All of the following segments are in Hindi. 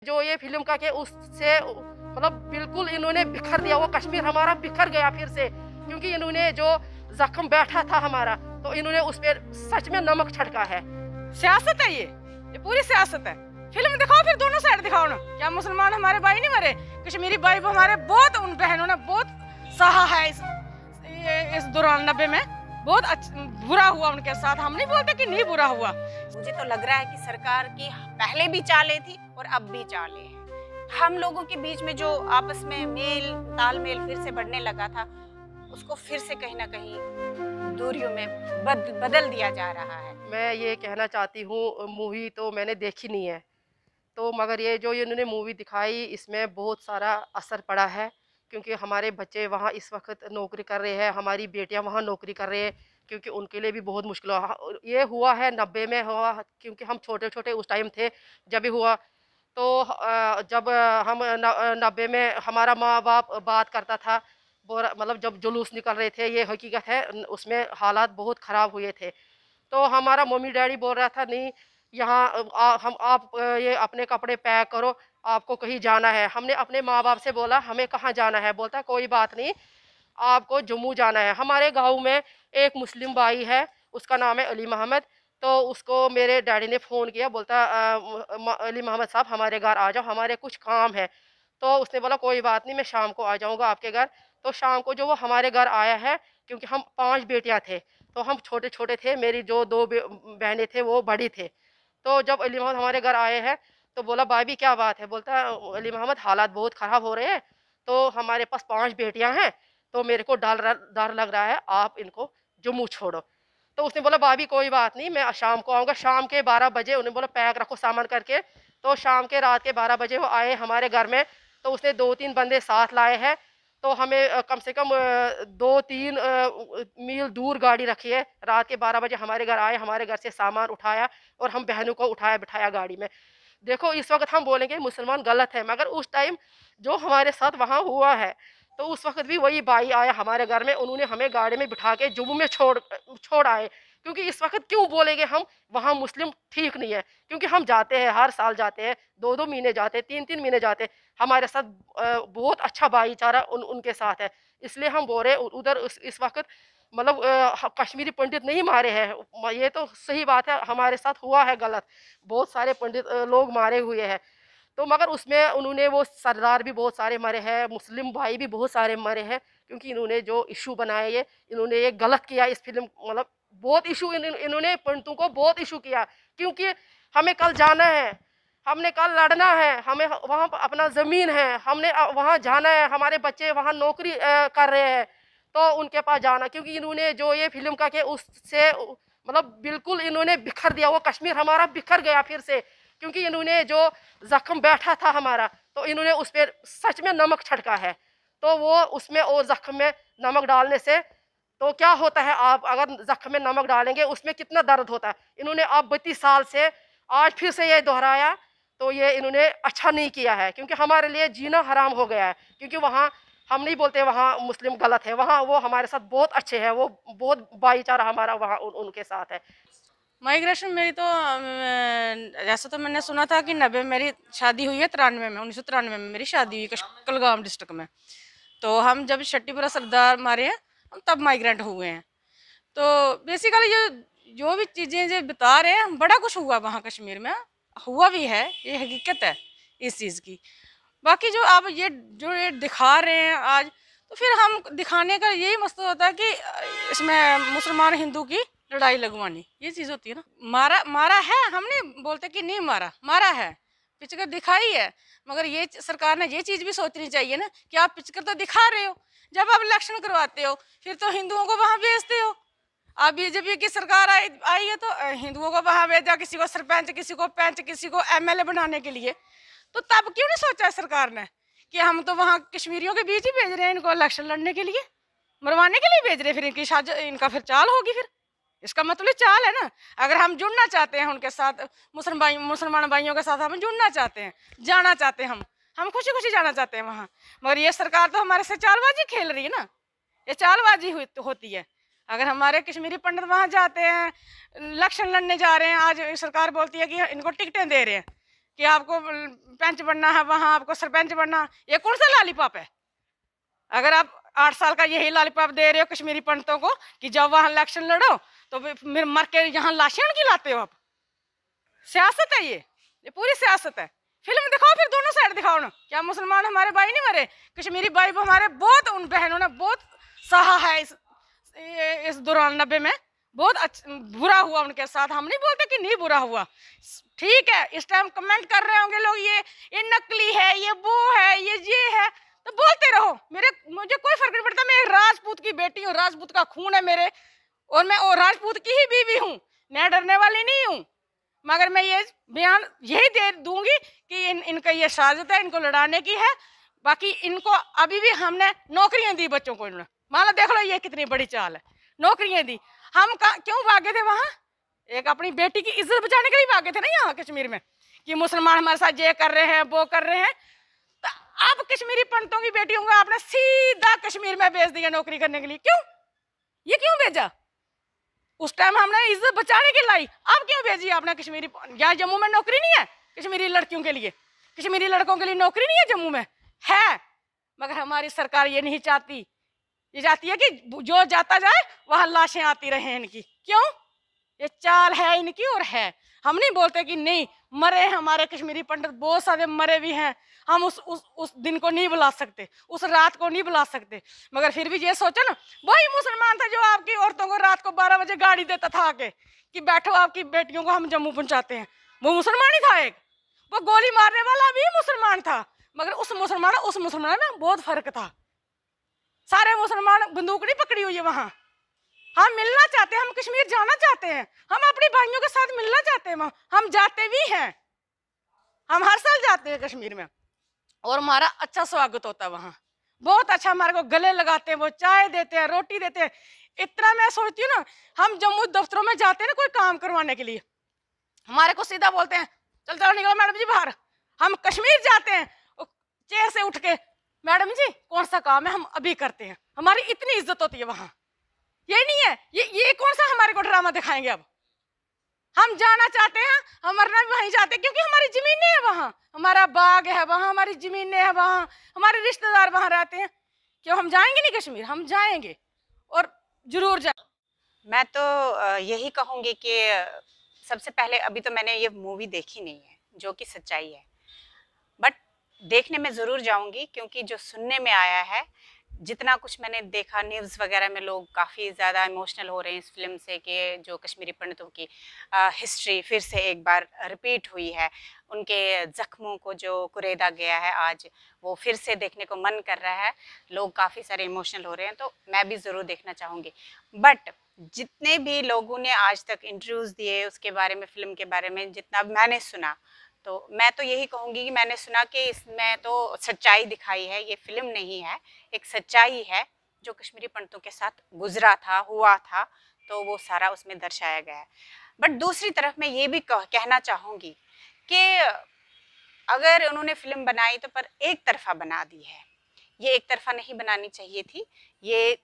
जो ये फिल्म का के उससे मतलब बिल्कुल इन्होंने बिखर दिया, वो कश्मीर हमारा बिखर गया फिर से, क्योंकि इन्होंने जो जख्म बैठा था हमारा तो इन्होंने उस पर सच में नमक छिड़का है। सियासत है ये पूरी सियासत है। फिल्म दिखाओ फिर दोनों साइड दिखाओ ना। क्या मुसलमान हमारे भाई नहीं मरे? कश्मीरी भाई हमारे बहुत, उन बहनों ने बहुत सहा है इस दौरान 90 में बहुत बुरा हुआ उनके साथ। हम नहीं बोलते कि नहीं बुरा हुआ। मुझे तो लग रहा है कि सरकार की पहले भी चालें थी और अब भी चालें हैं। हम लोगों के बीच में जो आपस में मेल तालमेल फिर से बढ़ने लगा था, उसको फिर से कहीं ना कहीं दूरियों में बदल दिया जा रहा है। मैं ये कहना चाहती हूँ, मूवी तो मैंने देखी नहीं है, तो मगर ये जो इन्होंने मूवी दिखाई इसमें बहुत सारा असर पड़ा है, क्योंकि हमारे बच्चे वहाँ इस वक्त नौकरी कर रहे हैं, हमारी बेटियाँ वहाँ नौकरी कर रहे हैं, क्योंकि उनके लिए भी बहुत मुश्किल ये हुआ है। 90 में हुआ, क्योंकि हम छोटे छोटे उस टाइम थे जब भी हुआ। तो जब हम 90 में हमारा माँ बाप बात करता था, मतलब जब जुलूस निकल रहे थे, ये हकीकत है, उसमें हालात बहुत ख़राब हुए थे। तो हमारा मम्मी डैडी बोल रहा था नहीं यहाँ आप ये अपने कपड़े पैक करो, आपको कहीं जाना है। हमने अपने माँ बाप से बोला हमें कहाँ जाना है, बोलता कोई बात नहीं आपको जम्मू जाना है। हमारे गांव में एक मुस्लिम भाई है, उसका नाम है अली मोहम्मद। तो उसको मेरे डैडी ने फ़ोन किया, बोलता अली मोहम्मद साहब हमारे घर आ जाओ, हमारे कुछ काम है। तो उसने बोला कोई बात नहीं, मैं शाम को आ जाऊँगा आपके घर। तो शाम को जो वो हमारे घर आया है, क्योंकि हम 5 बेटियाँ थे, तो हम छोटे छोटे थे, मेरी जो 2 बहनें थे वो बड़ी थे। तो जब अली मोहम्मद हमारे घर आए हैं तो बोला भाभी क्या बात है? बोलता अली मोहम्मद हालात बहुत ख़राब हो रहे हैं, तो हमारे पास 5 बेटियां हैं, तो मेरे को डर लग रहा है, आप इनको जम्मू छोड़ो। तो उसने बोला भाभी कोई बात नहीं, मैं शाम को आऊँगा। शाम के 12 बजे उन्होंने बोला पैक रखो सामान करके। तो शाम के रात के 12 बजे वो आए हमारे घर में। तो उसने 2-3 बंदे साथ लाए हैं, तो हमें कम से कम 2-3 मील दूर गाड़ी रखी है। रात के 12 बजे हमारे घर आए, हमारे घर से सामान उठाया और हम बहनों को उठाया बिठाया गाड़ी में। देखो इस वक्त हम बोलेंगे मुसलमान गलत है, मगर उस टाइम जो हमारे साथ वहाँ हुआ है, तो उस वक्त भी वही भाई आया हमारे घर में, उन्होंने हमें गाड़ी में बिठा के जम्मू में छोड़ आए। क्योंकि इस वक्त क्यों बोलेंगे हम वहाँ मुस्लिम ठीक नहीं है, क्योंकि हम जाते हैं, हर साल जाते हैं, 2-2 महीने जाते हैं, 3-3 महीने जाते हैं। हमारे साथ बहुत अच्छा भाईचारा उनके साथ है। इसलिए हम बोल रहे हैं उधर इस वक्त मतलब कश्मीरी पंडित नहीं मारे हैं, ये तो सही बात है, हमारे साथ हुआ है गलत, बहुत सारे पंडित लोग मारे हुए हैं। तो मगर उसमें उन्होंने वो सरदार भी बहुत सारे मरे हैं, मुस्लिम भाई भी बहुत सारे मरे हैं, क्योंकि इन्होंने जो इशू बनाए ये इन्होंने ये गलत किया इस फिल्म, मतलब बहुत इशू इन्होंने पंडितों को बहुत इशू किया, क्योंकि हमें कल जाना है, हमने कल लड़ना है, हमें वहाँ अपना ज़मीन है, हमने वहाँ जाना है, हमारे बच्चे वहाँ नौकरी कर रहे हैं, तो उनके पास जाना। क्योंकि इन्होंने जो ये फिल्म का के उससे मतलब बिल्कुल इन्होंने बिखर दिया, वो कश्मीर हमारा बिखर गया फिर से, क्योंकि इन्होंने जो जख्म बैठा था हमारा तो इन्होंने उस पर सच में नमक छिड़का है। तो वो उसमें और जख्म में नमक डालने से तो क्या होता है, आप अगर जख्म में नमक डालेंगे उसमें कितना दर्द होता है। इन्होंने अब 32 साल से आज फिर से ये दोहराया, तो ये इन्होंने अच्छा नहीं किया है, क्योंकि हमारे लिए जीना हराम हो गया है। क्योंकि वहाँ हम नहीं बोलते वहाँ मुस्लिम गलत है, वहाँ वो हमारे साथ बहुत अच्छे हैं, वो बहुत भाईचारा हमारा वहाँ उनके साथ है। माइग्रेशन मेरी तो जैसा तो मैंने सुना था कि 90 में मेरी शादी हुई है, 93 में 1993 में मेरी शादी हुई कुलगाम डिस्ट्रिक्ट में। तो हम जब छट्टीपुरा सरदार मारे हैं हम तब माइग्रेंट हुए हैं। तो बेसिकली जो भी चीज़ें जो बता रहे हैं, बड़ा कुछ हुआ वहाँ कश्मीर में, हुआ भी है, ये हकीकत है इस चीज़ की। बाकी जो आप ये दिखा रहे हैं आज, तो फिर हम दिखाने का यही मकसद होता है कि इसमें मुसलमान हिंदू की लड़ाई लगवानी, ये चीज़ होती है ना। मारा है, हम नहीं बोलते कि नहीं मारा है, पिक्चर दिखाई है, मगर ये सरकार ने ये चीज़ भी सोचनी चाहिए ना कि आप पिक्चर तो दिखा रहे हो, जब आप इलेक्शन करवाते हो फिर तो हिंदुओं को वहाँ भेजते हो। अब बीजेपी की सरकार आई है तो हिंदुओं को वहाँ भेजा, किसी को सरपंच, किसी को पंच, किसी को एमएलए बनाने के लिए। तो तब क्यों नहीं सोचा सरकार ने कि हम तो वहाँ कश्मीरियों के बीच ही भेज रहे हैं इनको इलेक्शन लड़ने के लिए, मरवाने के लिए भेज रहे हैं, फिर इनका फिर चाल होगी। फिर इसका मतलब चाल है ना। अगर हम जुड़ना चाहते हैं उनके साथ, मुसलमान भाइयों के साथ हम जुड़ना चाहते हैं, जाना चाहते हैं, हम खुशी खुशी जाना चाहते हैं वहाँ, मगर ये सरकार तो हमारे से चालबाजी खेल रही है ना, ये चालबाजी होती है। अगर हमारे कश्मीरी पंडित वहाँ जाते हैं, इलेक्शन लड़ने जा रहे हैं, आज सरकार बोलती है कि इनको टिकटें दे रहे हैं, कि आपको पंच बनना है, वहां आपको सरपंच बनना। ये कौन सा लॉलीपॉप है? अगर आप 8 साल का यही लॉलीपॉप दे रहे हो कश्मीरी पंडितों को कि जब वहां इलेक्शन लड़ो तो फिर मर के यहाँ लाशें उनकी लाते हो आप। सियासत है ये पूरी सियासत है। फिल्म दिखाओ फिर, दोनों साइड दिखाओ ना। क्या मुसलमान हमारे भाई नहीं मरे? कश्मीरी भाई हमारे बहुत, उन बहनों ने बहुत सहा है इस दौरान 90 में। बहुत बुरा हुआ उनके साथ। हम नहीं बोलते कि नहीं बुरा हुआ, ठीक है। इस टाइम कमेंट कर रहे होंगे लोग ये नकली है, ये वो है, ये है, तो बोलते रहो। मुझे कोई फर्क नहीं पड़ता। मैं राजपूत की बेटी हूँ, राजपूत का खून है मेरे, और मैं राजपूत की ही बीवी हूँ। मैं डरने वाली नहीं हूँ। मगर मैं ये बयान यही दे दूंगी कि इनका ये साजिश है, इनको लड़ाने की है। बाकी इनको अभी भी हमने नौकरियां दी बच्चों को। इन्होंने मानो देख लो ये कितनी बड़ी चाल है, नौकरियां दी। हम क्यों भागे थे वहां? एक अपनी बेटी की इज्जत बचाने के लिए भागे थे ना यहाँ कश्मीर में, कि मुसलमान हमारे साथ ये कर रहे हैं, वो कर रहे हैं। तो अब कश्मीरी पंडितों की बेटियों को आपने सीधा कश्मीर में भेज दिया नौकरी करने के लिए। क्यों? ये क्यों भेजा? उस टाइम हमने इज्जत बचाने के लाई, अब क्यों भेजी आपने कश्मीरी? या जम्मू में नौकरी नहीं है कश्मीरी लड़कियों के लिए? कश्मीरी लड़कों के लिए नौकरी नहीं है जम्मू में? है, मगर हमारी सरकार ये नहीं चाहती। ये चाहती है कि जो जाता जाए वहां लाशें आती रहे इनकी। क्यों? ये चाल है इनकी। और है, हम नहीं बोलते कि नहीं मरे हमारे कश्मीरी पंडित, बहुत सारे मरे भी हैं। हम उस दिन को नहीं बुला सकते, उस रात को नहीं बुला सकते। मगर फिर भी ये सोचो ना, वही मुसलमान था जो आपकी औरतों को रात को 12 बजे गाड़ी देता था आके कि बैठो आपकी बेटियों को हम जम्मू पहुंचाते हैं। वो मुसलमान ही था एक। वो गोली मारने वाला भी मुसलमान था। मगर उस मुसलमान में बहुत फर्क था। सारे मुसलमान बंदूक नहीं पकड़ी हुई है वहां। हम मिलना चाहते हैं, हम कश्मीर जाना चाहते हैं, हम अपने भाइयों के साथ मिलना चाहते हैं। वहां हम जाते भी हैं, हम हर साल जाते हैं कश्मीर में, और हमारा अच्छा स्वागत होता है वहाँ। बहुत अच्छा हमारे को गले लगाते हैं, वो चाय देते हैं, रोटी देते हैं। इतना मैं सोचती हूँ ना, हम जम्मू दफ्तरों में जाते हैं ना कोई काम करवाने के लिए, हमारे को सीधा बोलते हैं चल चलो निकलो मैडम जी बाहर। हम कश्मीर जाते हैं, चेयर से उठ के मैडम जी कौन सा काम है, हम अभी करते हैं। हमारी इतनी इज्जत होती है वहाँ। ये नहीं है ये कौन सा हमारे को ड्रामा दिखाएंगे अब? हम जाना चाहते हैं, हम मरना भी वहीं जाते हैं, क्योंकि हमारी जमीनें हैं वहाँ, हमारा बाग है वहाँ, हमारी जमीनें हैं वहाँ, हमारे रिश्तेदार वहाँ रहते हैं। क्यों हम जाएंगे नहीं कश्मीर? हम जाएंगे और जरूर जाएंगे। मैं तो यही कहूँगी कि सबसे पहले, अभी तो मैंने ये मूवी देखी नहीं है, जो कि सच्चाई है, बट देखने में ज़रूर जाऊँगी। क्योंकि जो सुनने में आया है, जितना कुछ मैंने देखा न्यूज़ वगैरह में, लोग काफ़ी ज़्यादा इमोशनल हो रहे हैं इस फिल्म से कि जो कश्मीरी पंडितों की हिस्ट्री फिर से एक बार रिपीट हुई है। उनके ज़ख्मों को जो कुरेदा गया है आज, वो फिर से देखने को मन कर रहा है। लोग काफ़ी सारे इमोशनल हो रहे हैं, तो मैं भी ज़रूर देखना चाहूँगी। बट जितने भी लोगों ने आज तक इंटरव्यूज़ दिए उसके बारे में, फ़िल्म के बारे में जितना मैंने सुना, तो मैं तो यही कहूँगी कि मैंने सुना कि इसमें तो सच्चाई दिखाई है। ये फिल्म नहीं है, एक सच्चाई है जो कश्मीरी पंडितों के साथ गुजरा था, हुआ था, तो वो सारा उसमें दर्शाया गया है। बट दूसरी तरफ मैं ये भी कहना चाहूँगी कि अगर उन्होंने फिल्म बनाई तो पर एक तरफा बना दी है। ये एक तरफा नहीं बनानी चाहिए थी, ये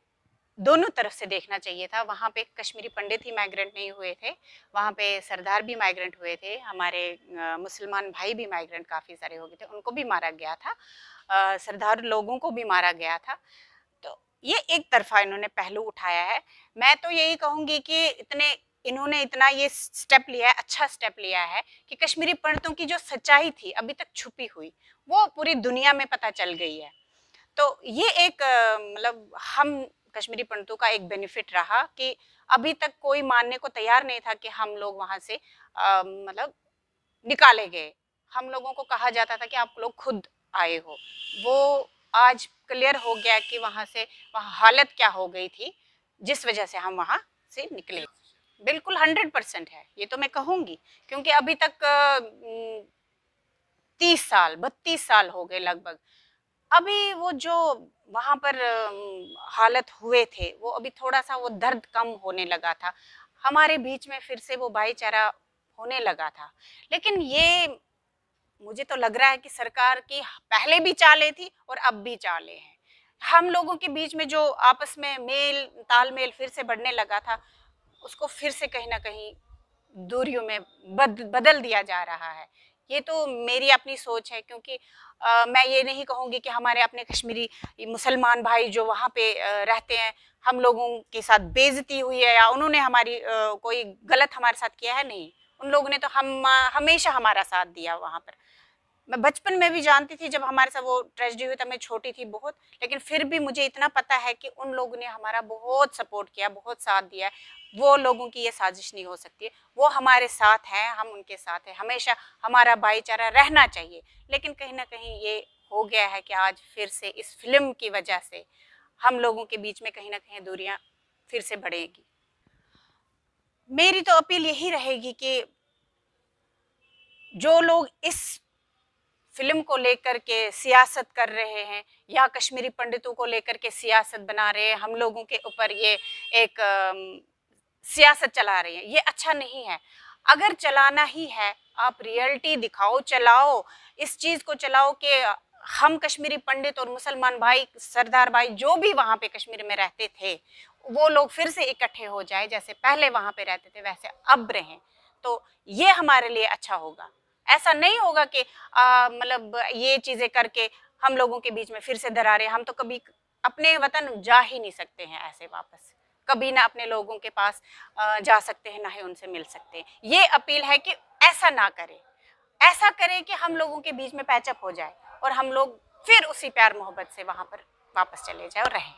दोनों तरफ से देखना चाहिए था। वहाँ पे कश्मीरी पंडित ही माइग्रेंट नहीं हुए थे, वहाँ पे सरदार भी माइग्रेंट हुए थे, हमारे मुसलमान भाई भी माइग्रेंट काफ़ी सारे हो गए थे, उनको भी मारा गया था, सरदार लोगों को भी मारा गया था। तो ये एक तरफा इन्होंने पहलू उठाया है। मैं तो यही कहूँगी कि इन्होंने इतना ये स्टेप लिया है, अच्छा स्टेप लिया है कि कश्मीरी पंडितों की जो सच्चाई थी अभी तक छुपी हुई, वो पूरी दुनिया में पता चल गई है। तो ये एक मतलब हम कश्मीरी पंडितों का एक बेनिफिट रहा कि अभी तक कोई मानने को तैयार नहीं था कि हम लोग वहाँ से मतलब निकाले गए। हम लोगों को कहा जाता था कि आप लोग खुद आए हो। वो आज क्लियर हो गया कि वहाँ हालत क्या हो गई थी जिस वजह से हम वहाँ से निकले। बिल्कुल 100% है, ये तो मैं कहूँगी। क्योंकि अभी तक 30 साल 32 साल हो गए लगभग। अभी वो जो वहाँ पर हालत हुए थे, वो अभी थोड़ा सा वो दर्द कम होने लगा था, हमारे बीच में फिर से वो भाईचारा होने लगा था। लेकिन ये मुझे तो लग रहा है कि सरकार की पहले भी चालें थी और अब भी चालें हैं। हम लोगों के बीच में जो आपस में मेल तालमेल फिर से बढ़ने लगा था, उसको फिर से कहीं ना कहीं दूरियों में बदल दिया जा रहा है। ये तो मेरी अपनी सोच है, क्योंकि मैं ये नहीं कहूँगी कि हमारे अपने कश्मीरी मुसलमान भाई जो वहाँ पे रहते हैं, हम लोगों के साथ बेइज्जती हुई है या उन्होंने हमारी कोई गलत हमारे साथ किया है, नहीं। उन लोगों ने तो हमेशा हमारा साथ दिया वहाँ पर। मैं बचपन में भी जानती थी, जब हमारे साथ वो ट्रेजेडी हुई तब मैं छोटी थी बहुत, लेकिन फिर भी मुझे इतना पता है कि उन लोगों ने हमारा बहुत सपोर्ट किया, बहुत साथ दिया है। वो लोगों की ये साजिश नहीं हो सकती है, वो हमारे साथ हैं, हम उनके साथ हैं, हमेशा हमारा भाईचारा रहना चाहिए। लेकिन कहीं ना कहीं ये हो गया है कि आज फिर से इस फिल्म की वजह से हम लोगों के बीच में कहीं ना कहीं दूरियां फिर से बढ़ेगी। मेरी तो अपील यही रहेगी कि जो लोग इस फिल्म को लेकर के सियासत कर रहे हैं या कश्मीरी पंडितों को लेकर के सियासत बना रहे हैं, हम लोगों के ऊपर ये एक सियासत चला रहे हैं, ये अच्छा नहीं है। अगर चलाना ही है, आप रियलिटी दिखाओ, चलाओ, इस चीज को चलाओ कि हम कश्मीरी पंडित और मुसलमान भाई, सरदार भाई जो भी वहां पे कश्मीर में रहते थे, वो लोग फिर से इकट्ठे हो जाए, जैसे पहले वहां पे रहते थे वैसे अब रहें, तो ये हमारे लिए अच्छा होगा। ऐसा नहीं होगा कि मतलब ये चीजें करके हम लोगों के बीच में फिर से दरारें। हम तो कभी अपने वतन जा ही नहीं सकते हैं ऐसे वापस, कभी ना अपने लोगों के पास जा सकते हैं, ना ही उनसे मिल सकते हैं। ये अपील है कि ऐसा ना करें, ऐसा करें कि हम लोगों के बीच में पैचअप हो जाए और हम लोग फिर उसी प्यार मोहब्बत से वहां पर वापस चले जाए और रहें।